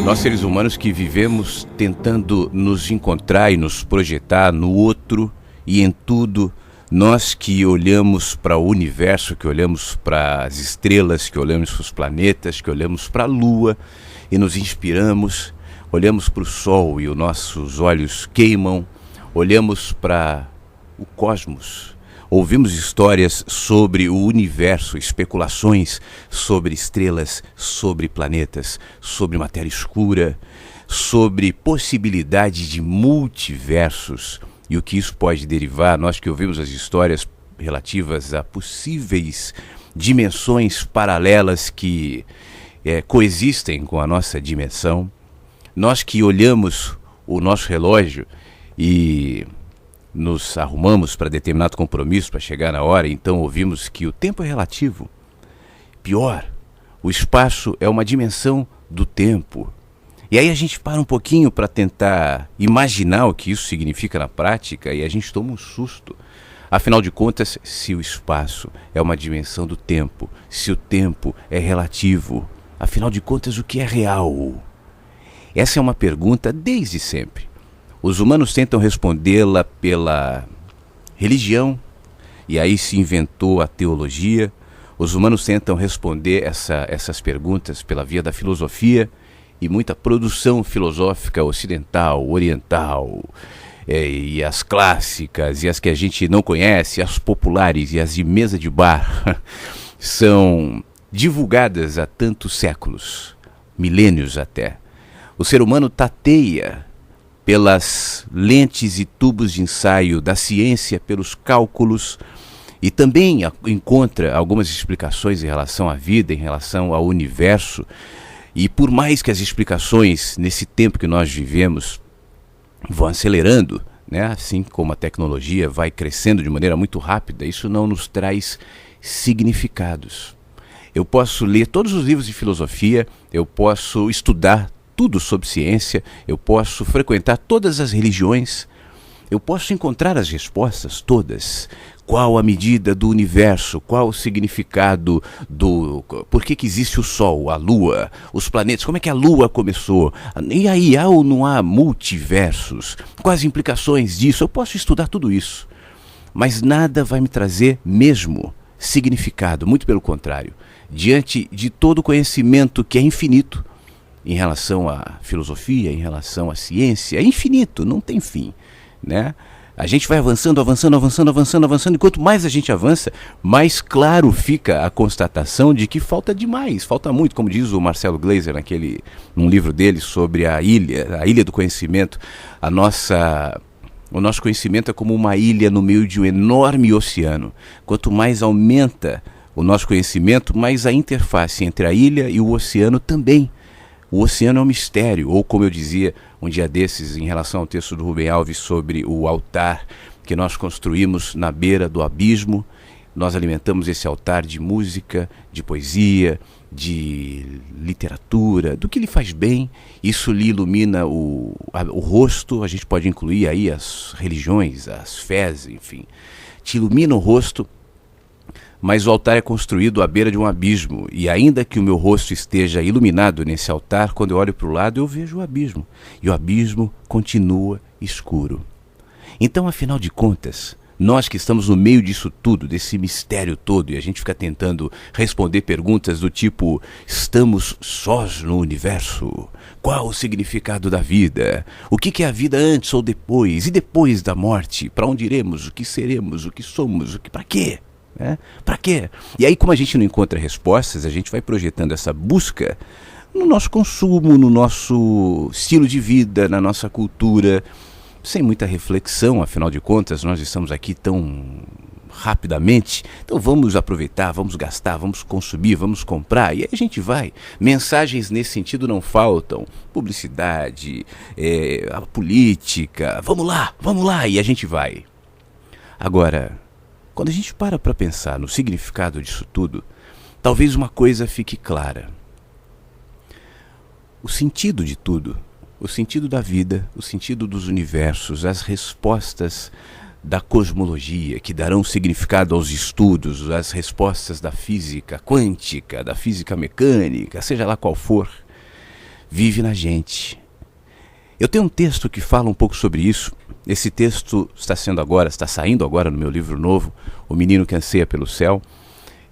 Nós seres humanos que vivemos tentando nos encontrar e nos projetar no outro e em tudo, nós que olhamos para o universo, que olhamos para as estrelas, que olhamos para os planetas, que olhamos para a Lua e nos inspiramos, olhamos para o Sol e os nossos olhos queimam, olhamos para o cosmos, ouvimos histórias sobre o universo, especulações sobre estrelas, sobre planetas, sobre matéria escura, sobre possibilidade de multiversos e o que isso pode derivar. Nós que ouvimos as histórias relativas a possíveis dimensões paralelas que coexistem com a nossa dimensão, nós que olhamos o nosso relógio e nos arrumamos para determinado compromisso, para chegar na hora, então ouvimos que o tempo é relativo. Pior, o espaço é uma dimensão do tempo. E aí a gente para um pouquinho para tentar imaginar o que isso significa na prática e a gente toma um susto. Afinal de contas, se o espaço é uma dimensão do tempo, se o tempo é relativo, afinal de contas, o que é real? Essa é uma pergunta desde sempre. Os humanos tentam respondê-la pela religião, e aí se inventou a teologia. Os humanos tentam responder essas perguntas pela via da filosofia, e muita produção filosófica ocidental, oriental, e as clássicas, e as que a gente não conhece, as populares e as de mesa de bar, são divulgadas há tantos séculos, milênios até. O ser humano tateia pelas lentes e tubos de ensaio da ciência, pelos cálculos, e também encontra algumas explicações em relação à vida, em relação ao universo. E por mais que as explicações, nesse tempo que nós vivemos, vão acelerando, né? Assim como a tecnologia vai crescendo de maneira muito rápida, isso não nos traz significados. Eu posso ler todos os livros de filosofia, eu posso estudar tudo sobre ciência, eu posso frequentar todas as religiões, eu posso encontrar as respostas todas. Qual a medida do universo? Qual o significado do... Por que existe o Sol, a Lua, os planetas? Como é que a Lua começou? E aí, há ou não há multiversos? Quais as implicações disso? Eu posso estudar tudo isso. Mas nada vai me trazer mesmo significado, muito pelo contrário. Diante de todo o conhecimento que é infinito, em relação à filosofia, em relação à ciência, é infinito, não tem fim, né? A gente vai avançando, e quanto mais a gente avança, mais claro fica a constatação de que falta demais, falta muito, como diz o Marcelo Gleiser num livro dele sobre a ilha do conhecimento. O nosso conhecimento é como uma ilha no meio de um enorme oceano. Quanto mais aumenta o nosso conhecimento, mais a interface entre a ilha e o oceano também. O oceano é um mistério, ou como eu dizia um dia desses em relação ao texto do Rubem Alves sobre o altar que nós construímos na beira do abismo. Nós alimentamos esse altar de música, de poesia, de literatura, do que lhe faz bem. Isso lhe ilumina o rosto, a gente pode incluir aí as religiões, as fés, enfim. Te ilumina o rosto. Mas o altar é construído à beira de um abismo, e ainda que o meu rosto esteja iluminado nesse altar, quando eu olho para o lado eu vejo o abismo, e o abismo continua escuro. Então, afinal de contas, nós que estamos no meio disso tudo, desse mistério todo, e a gente fica tentando responder perguntas do tipo: estamos sós no universo? Qual o significado da vida? O que é a vida antes ou depois? E depois da morte? Para onde iremos? O que seremos? O que somos? Para quê? Para quê? E aí, como a gente não encontra respostas, a gente vai projetando essa busca no nosso consumo, no nosso estilo de vida, na nossa cultura, sem muita reflexão. Afinal de contas, nós estamos aqui tão rapidamente, então vamos aproveitar, vamos gastar, vamos consumir, vamos comprar, e aí a gente vai. Mensagens nesse sentido não faltam, publicidade, a política, vamos lá, e a gente vai. Agora, quando a gente para pensar no significado disso tudo, talvez uma coisa fique clara. O sentido de tudo, o sentido da vida, o sentido dos universos, as respostas da cosmologia que darão significado aos estudos, as respostas da física quântica, da física mecânica, seja lá qual for, vive na gente. Eu tenho um texto que fala um pouco sobre isso. Esse texto está saindo agora no meu livro novo, O Menino que Anseia pelo Céu.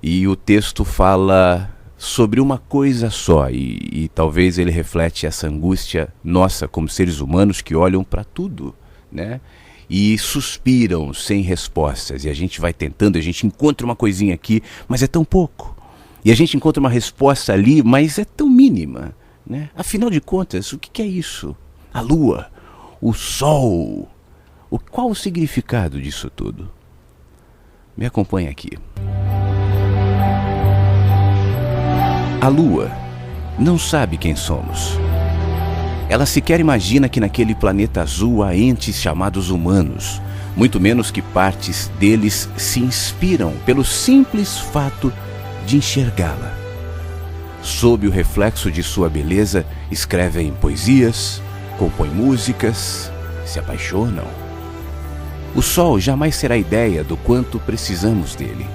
E o texto fala sobre uma coisa só, e talvez ele reflete essa angústia nossa como seres humanos que olham para tudo, né? E suspiram sem respostas, e a gente vai tentando, a gente encontra uma coisinha aqui, mas é tão pouco. E a gente encontra uma resposta ali, mas é tão mínima, né? Afinal de contas, o que é isso? A lua, o sol, qual o significado disso tudo? Me acompanhe aqui. A lua não sabe quem somos. Ela sequer imagina que naquele planeta azul há entes chamados humanos, muito menos que partes deles se inspiram pelo simples fato de enxergá-la. Sob o reflexo de sua beleza, escrevem poesias, compõem músicas, se apaixonam. O sol jamais será ideia do quanto precisamos dele.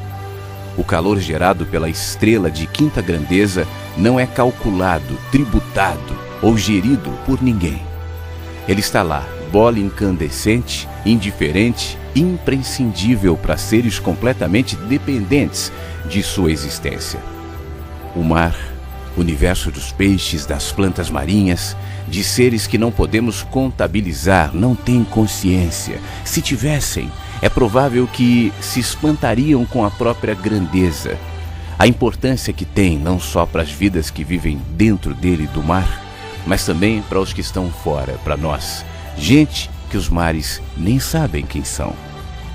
O calor gerado pela estrela de quinta grandeza não é calculado, tributado ou gerido por ninguém. Ele está lá, bola incandescente, indiferente, imprescindível para seres completamente dependentes de sua existência. O mar, o universo dos peixes, das plantas marinhas, de seres que não podemos contabilizar, não têm consciência. Se tivessem, é provável que se espantariam com a própria grandeza. A importância que tem não só para as vidas que vivem dentro dele do mar, mas também para os que estão fora, para nós, gente que os mares nem sabem quem são.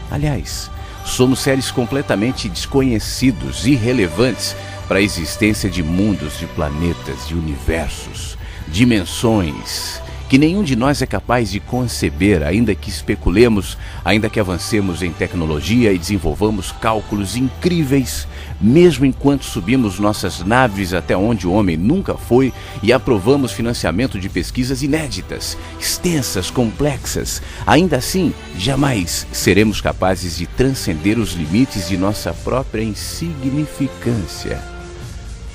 Aliás, somos seres completamente desconhecidos, irrelevantes para a existência de mundos, de planetas, de universos, dimensões que nenhum de nós é capaz de conceber, ainda que especulemos, ainda que avancemos em tecnologia e desenvolvamos cálculos incríveis, mesmo enquanto subimos nossas naves até onde o homem nunca foi e aprovamos financiamento de pesquisas inéditas, extensas, complexas, ainda assim, jamais seremos capazes de transcender os limites de nossa própria insignificância.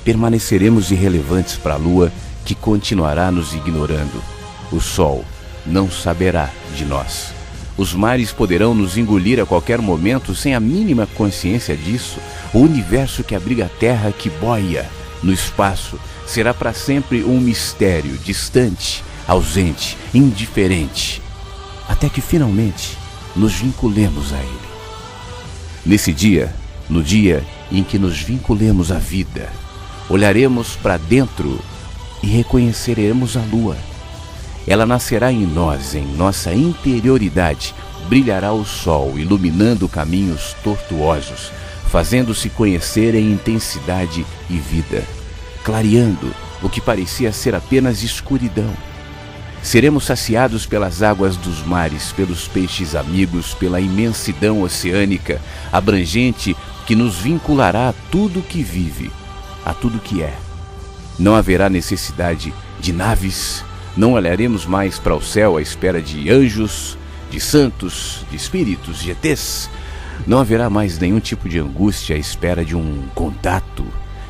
Permaneceremos irrelevantes para a Lua, que continuará nos ignorando. O sol não saberá de nós. Os mares poderão nos engolir a qualquer momento sem a mínima consciência disso. O universo que abriga a Terra, que boia no espaço, será para sempre um mistério, distante, ausente, indiferente, até que finalmente nos vinculemos a ele. Nesse dia, no dia em que nos vinculemos à vida, olharemos para dentro e reconheceremos a Lua. Ela nascerá em nós, em nossa interioridade, brilhará o sol, iluminando caminhos tortuosos, fazendo-se conhecer em intensidade e vida, clareando o que parecia ser apenas escuridão. Seremos saciados pelas águas dos mares, pelos peixes amigos, pela imensidão oceânica, abrangente, que nos vinculará a tudo que vive, a tudo que é. Não haverá necessidade de naves, não olharemos mais para o céu à espera de anjos, de santos, de espíritos, de ETs. Não haverá mais nenhum tipo de angústia à espera de um contato,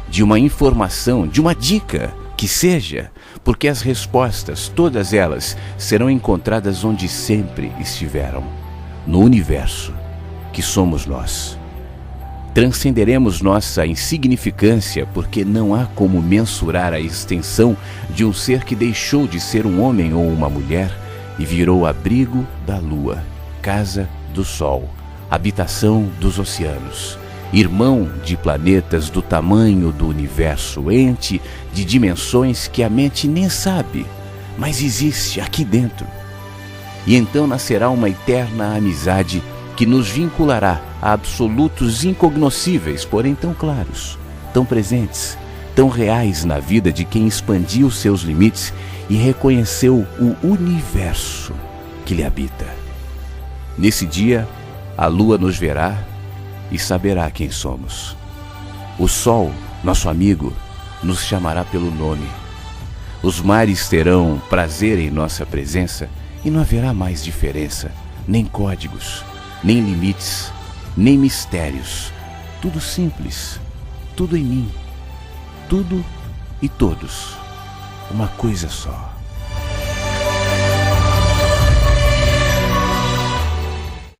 de uma informação, de uma dica, que seja, porque as respostas, todas elas, serão encontradas onde sempre estiveram, no universo, que somos nós. Transcenderemos nossa insignificância, porque não há como mensurar a extensão de um ser que deixou de ser um homem ou uma mulher e virou abrigo da lua, casa do sol, habitação dos oceanos, irmão de planetas do tamanho do universo, ente de dimensões que a mente nem sabe, mas existe aqui dentro. E então nascerá uma eterna amizade que nos vinculará a absolutos incognoscíveis, porém tão claros, tão presentes, tão reais na vida de quem expandiu seus limites e reconheceu o universo que lhe habita. Nesse dia, a lua nos verá e saberá quem somos. O sol, nosso amigo, nos chamará pelo nome. Os mares terão prazer em nossa presença e não haverá mais diferença, nem códigos, nem limites, nem mistérios. Tudo simples, tudo em mim, tudo e todos. uma coisa só.